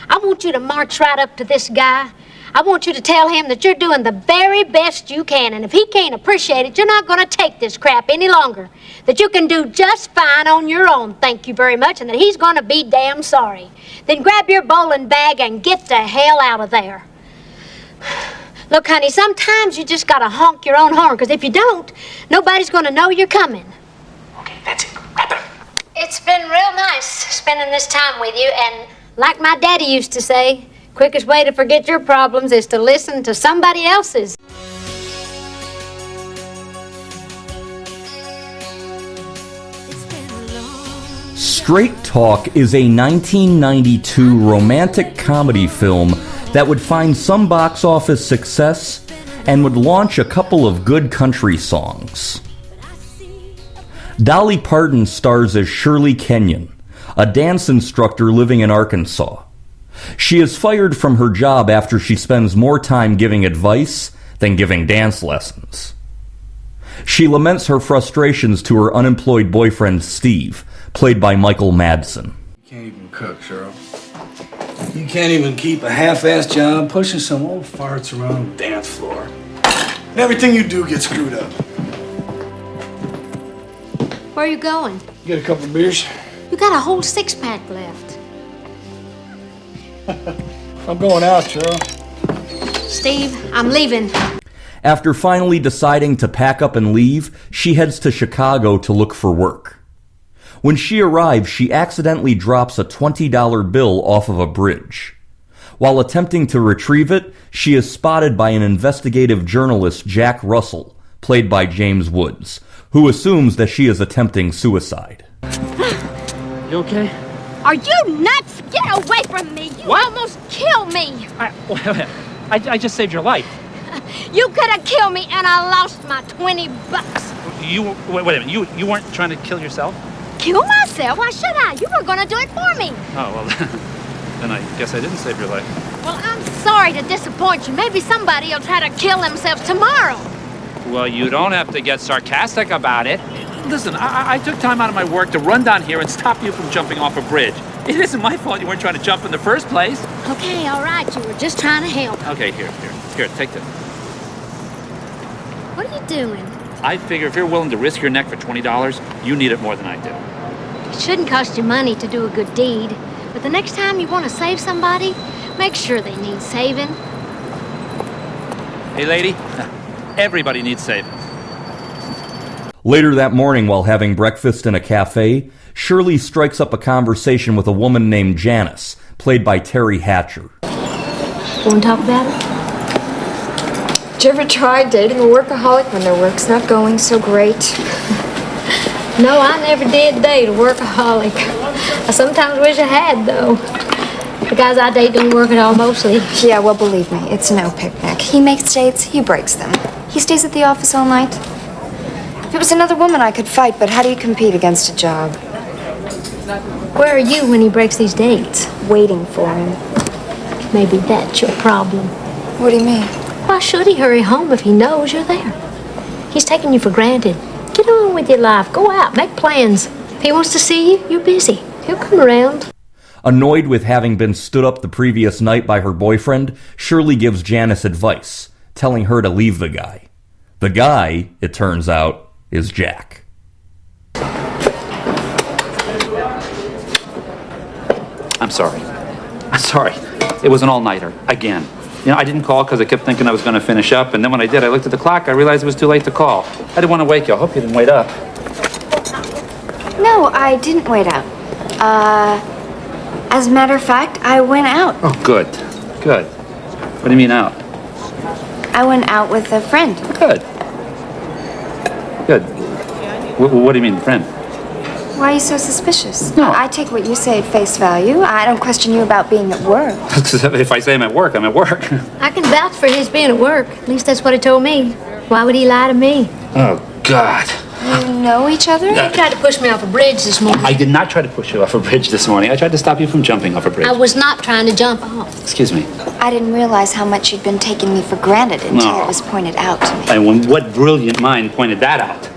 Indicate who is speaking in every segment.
Speaker 1: I want you to march right up to this guy. I want you to tell him that you're doing the very best you can, and if he can't appreciate it, you're not going to take this crap any longer. That you can do just fine on your own, thank you very much, and that he's going to be damn sorry. Then grab your bowling bag and get the hell out of there. Look, honey, sometimes you just got to honk your own horn, because if you don't, nobody's going to know you're coming.
Speaker 2: Okay, that's it. Wrap it up.
Speaker 1: It's been real nice spending this time with you, and like my daddy used to say, quickest way to forget your problems is to listen to somebody else's.
Speaker 3: Straight Talk is a 1992 romantic comedy film that would find some box office success and would launch a couple of good country songs. Dolly Parton stars as Shirley Kenyon, a dance instructor living in Arkansas. She is fired from her job after she spends more time giving advice than giving dance lessons. She laments her frustrations to her unemployed boyfriend Steve, played by Michael Madsen.
Speaker 4: You can't even cook, Cheryl. You can't even keep a half-assed job pushing some old farts around the dance floor. And everything you do gets screwed up.
Speaker 1: Where are you going?
Speaker 4: Get a couple beers?
Speaker 1: You got a whole six-pack left.
Speaker 4: I'm going out, Cheryl.
Speaker 1: Steve, I'm leaving.
Speaker 3: After finally deciding to pack up and leave, she heads to Chicago to look for work. When she arrives, she accidentally drops a $20 bill off of a bridge. While attempting to retrieve it, she is spotted by an investigative journalist, Jack Russell, played by James Woods, who assumes that she is attempting suicide.
Speaker 5: You okay?
Speaker 1: Are you nuts? Get away from me! You almost killed me!
Speaker 5: I just saved your life.
Speaker 1: You could have killed me and I lost my $20.
Speaker 5: Wait a minute. You weren't trying to kill yourself?
Speaker 1: Kill myself? Why should I? You were gonna do it for me.
Speaker 5: Oh, well, then I guess I didn't save your life.
Speaker 1: Well, I'm sorry to disappoint you. Maybe somebody will try to kill themselves tomorrow.
Speaker 5: Well, you don't have to get sarcastic about it. Listen, I took time out of my work to run down here and stop you from jumping off a bridge. It isn't my fault you weren't trying to jump in the first place.
Speaker 1: Okay, all right. You were just trying to help.
Speaker 5: Okay, here, take this.
Speaker 1: What are you doing?
Speaker 5: I figure if you're willing to risk your neck for $20, you need it more than I do.
Speaker 1: It shouldn't cost you money to do a good deed. But the next time you want to save somebody, make sure they need saving.
Speaker 5: Hey, lady, everybody needs saving.
Speaker 3: Later that morning, while having breakfast in a cafe, Shirley strikes up a conversation with a woman named Janice, played by Terry Hatcher.
Speaker 1: Want to talk about it?
Speaker 6: Did you ever try dating a workaholic when their work's not going so great?
Speaker 1: No, I never did date a workaholic. I sometimes wish I had, though. The guys I date don't work at all, mostly.
Speaker 6: Yeah, well, believe me, it's no picnic. He makes dates, he breaks them. He stays at the office all night. If it was another woman, I could fight, but how do you compete against a job?
Speaker 1: Where are you when he breaks these dates?
Speaker 6: Waiting for him.
Speaker 1: Maybe that's your problem.
Speaker 6: What do you mean?
Speaker 1: Why should he hurry home if he knows you're there? He's taking you for granted. Get on with your life. Go out. Make plans. If he wants to see you, you're busy. He'll come around.
Speaker 3: Annoyed with having been stood up the previous night by her boyfriend, Shirley gives Janice advice, telling her to leave the guy. The guy, it turns out, is Jack.
Speaker 5: I'm sorry. It was an all-nighter, again. You know, I didn't call because I kept thinking I was going to finish up, and then when I did, I looked at the clock, I realized it was too late to call. I didn't want to wake you. I hope you didn't wait up.
Speaker 6: No, I didn't wait out. As a matter of fact, I went out.
Speaker 5: Oh, good. What do you mean out?
Speaker 6: I went out with a friend.
Speaker 5: Good. What do you mean, friend?
Speaker 6: Why are you so suspicious?
Speaker 5: No.
Speaker 6: I take what you say at face value. I don't question you about being at work.
Speaker 5: If I say I'm at work, I'm at work.
Speaker 1: I can vouch for his being at work. At least that's what he told me. Why would he lie to me?
Speaker 5: Oh, God.
Speaker 6: You know each other?
Speaker 1: He tried to push me off a bridge this morning.
Speaker 5: I did not try to push you off a bridge this morning. I tried to stop you from jumping off a bridge.
Speaker 1: I was not trying to jump off.
Speaker 5: Excuse me.
Speaker 6: I didn't realize how much you'd been taking me for granted until
Speaker 5: No.
Speaker 6: it was pointed out to me.
Speaker 5: And what brilliant mind pointed that out?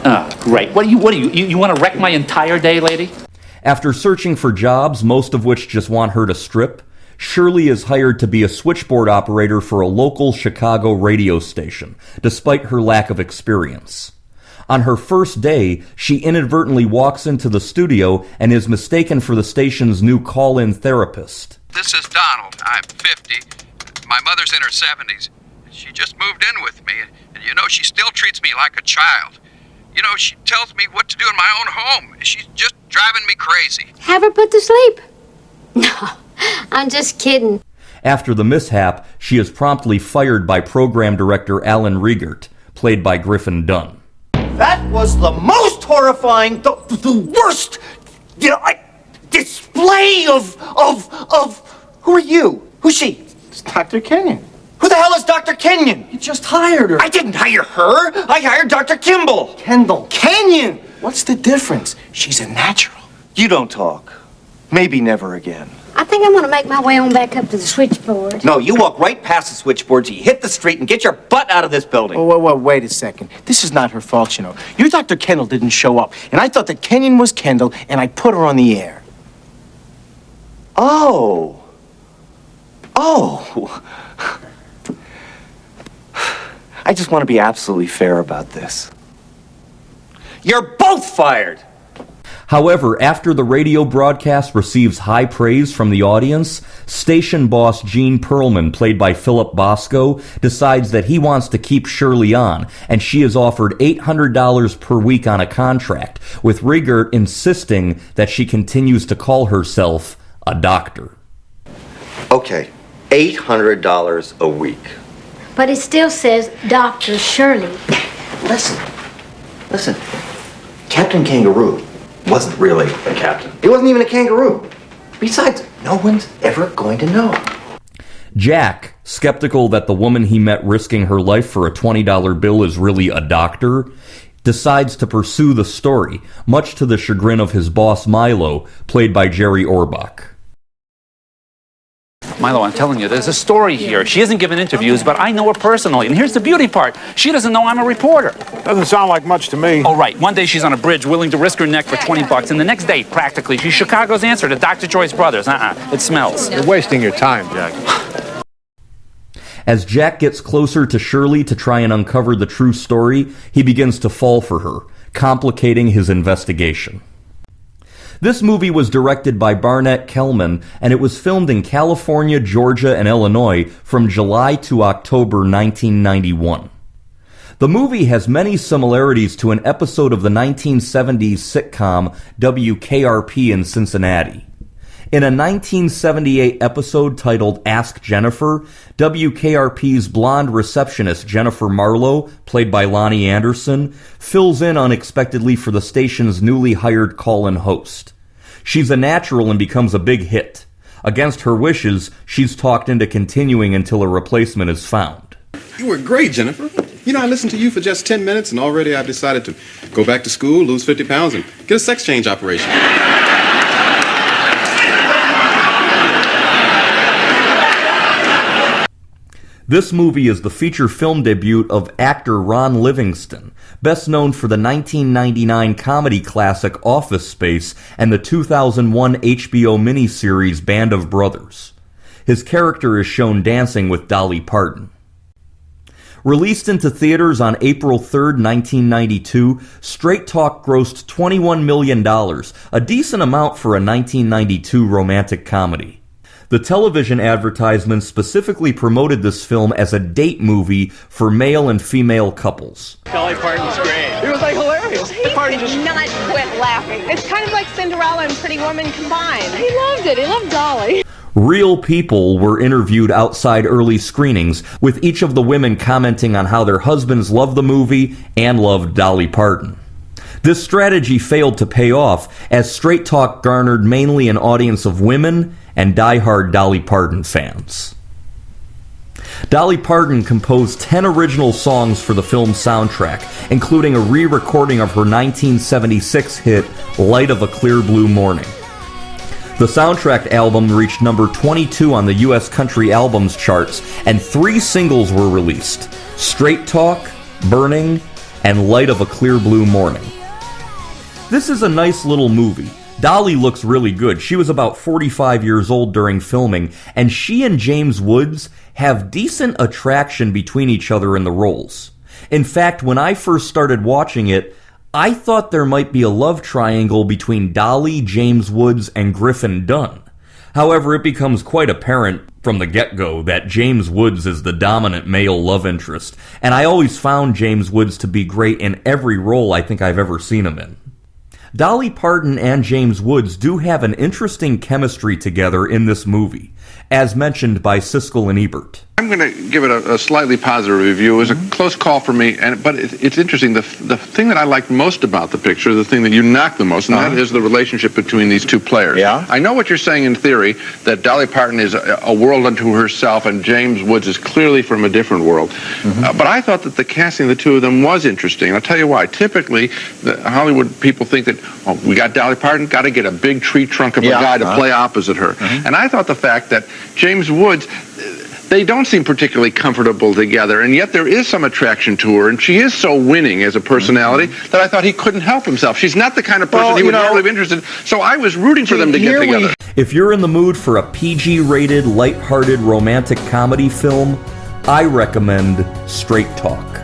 Speaker 5: Oh, great. What do you want to wreck my entire day, lady?
Speaker 3: After searching for jobs, most of which just want her to strip, Shirley is hired to be a switchboard operator for a local Chicago radio station, despite her lack of experience. On her first day, she inadvertently walks into the studio and is mistaken for the station's new call-in therapist.
Speaker 7: This is Donald. I'm 50. My mother's in her 70s. She just moved in with me, and you know, she still treats me like a child. You know, she tells me what to do in my own home. She's just driving me crazy.
Speaker 1: Have her put to sleep. No, I'm just kidding.
Speaker 3: After the mishap, she is promptly fired by program director Alan Riegert, played by Griffin Dunne.
Speaker 2: That was the most horrifying, the worst, display of, who are you? Who's she?
Speaker 8: It's Dr. Kenyon.
Speaker 2: Who the hell is Dr. Kenyon?
Speaker 8: You just hired her.
Speaker 2: I didn't hire her. I hired Dr. Kimball.
Speaker 8: Kendall.
Speaker 2: Kenyon.
Speaker 8: What's the difference? She's a natural.
Speaker 2: You don't talk. Maybe never again.
Speaker 1: I think I'm gonna make my way on back up to the switchboard.
Speaker 2: No, you walk right past the switchboard till you hit the street and get your butt out of this building.
Speaker 8: Wait a second. This is not her fault, you know. Your Dr. Kendall didn't show up, and I thought that Kenyon was Kendall, and I put her on the air.
Speaker 2: Oh. I just want to be absolutely fair about this. You're both fired!
Speaker 3: However, after the radio broadcast receives high praise from the audience, station boss Gene Perlman, played by Philip Bosco, decides that he wants to keep Shirley on, and she is offered $800 per week on a contract, with Riegert insisting that she continues to call herself a doctor.
Speaker 9: Okay, $800 a week.
Speaker 1: But it still says Dr. Shirley.
Speaker 9: Listen. Captain Kangaroo wasn't really a captain. He wasn't even a kangaroo. Besides, no one's ever going to know.
Speaker 3: Jack, skeptical that the woman he met risking her life for a $20 bill is really a doctor, decides to pursue the story, much to the chagrin of his boss Milo, played by Jerry Orbach.
Speaker 5: Milo, I'm telling you, there's a story here. She isn't giving interviews, but I know her personally. And here's the beauty part. She doesn't know I'm a reporter.
Speaker 10: Doesn't sound like much to me.
Speaker 5: Oh, right. One day she's on a bridge willing to risk her neck for $20, and the next day, practically, she's Chicago's answer to Dr. Joyce Brothers. It smells.
Speaker 10: You're wasting your time, Jack.
Speaker 3: As Jack gets closer to Shirley to try and uncover the true story, he begins to fall for her, complicating his investigation. This movie was directed by Barnett Kellman, and it was filmed in California, Georgia, and Illinois from July to October 1991. The movie has many similarities to an episode of the 1970s sitcom WKRP in Cincinnati. In a 1978 episode titled Ask Jennifer, WKRP's blonde receptionist Jennifer Marlowe, played by Lonnie Anderson, fills in unexpectedly for the station's newly hired call-in host. She's a natural and becomes a big hit. Against her wishes, she's talked into continuing until a replacement is found.
Speaker 11: You were great, Jennifer. You know, I listened to you for just 10 minutes, and already I've decided to go back to school, lose 50 pounds, and get a sex change operation.
Speaker 3: This movie is the feature film debut of actor Ron Livingston, best known for the 1999 comedy classic Office Space and the 2001 HBO miniseries Band of Brothers. His character is shown dancing with Dolly Parton. Released into theaters on April 3, 1992, Straight Talk grossed $21 million, a decent amount for a 1992 romantic comedy. The television advertisement specifically promoted this film as a date movie for male and female couples.
Speaker 12: Dolly Parton's great.
Speaker 13: It was like hilarious.
Speaker 12: The party just
Speaker 13: not quit laughing. It's kind of like Cinderella and Pretty Woman combined. He loved it. He loved Dolly.
Speaker 3: Real people were interviewed outside early screenings, with each of the women commenting on how their husbands loved the movie and loved Dolly Parton. This strategy failed to pay off, as Straight Talk garnered mainly an audience of women and die-hard Dolly Parton fans. Dolly Parton composed 10 original songs for the film's soundtrack, including a re-recording of her 1976 hit, Light of a Clear Blue Morning. The soundtrack album reached number 22 on the U.S. Country Albums charts, and 3 singles were released: Straight Talk, Burning, and Light of a Clear Blue Morning. This is a nice little movie, Dolly looks really good. She was about 45 years old during filming, and she and James Woods have decent attraction between each other in the roles. In fact, when I first started watching it, I thought there might be a love triangle between Dolly, James Woods, and Griffin Dunne. However, it becomes quite apparent from the get-go that James Woods is the dominant male love interest, and I always found James Woods to be great in every role I think I've ever seen him in. Dolly Parton and James Woods do have an interesting chemistry together in this movie, as mentioned by Siskel and Ebert.
Speaker 12: I'm going to give it a slightly positive review. It was a close call for me, but it's interesting. The thing that I liked most about the picture, the thing that you knocked the most, and that is the relationship between these two players.
Speaker 9: Yeah?
Speaker 12: I know what you're saying in theory, that Dolly Parton is a world unto herself, and James Woods is clearly from a different world. But I thought that the casting of the two of them was interesting. I'll tell you why. Typically, the Hollywood people think that, oh, we got Dolly Parton, got to get a big tree trunk of a guy to play opposite her. And I thought the fact that James Woods, they don't seem particularly comfortable together, and yet there is some attraction to her, and she is so winning as a personality that I thought he couldn't help himself. She's not the kind of person he would normally be interested in, so I was rooting for them to get together.
Speaker 3: If you're in the mood for a PG-rated, light-hearted romantic comedy film, I recommend Straight Talk.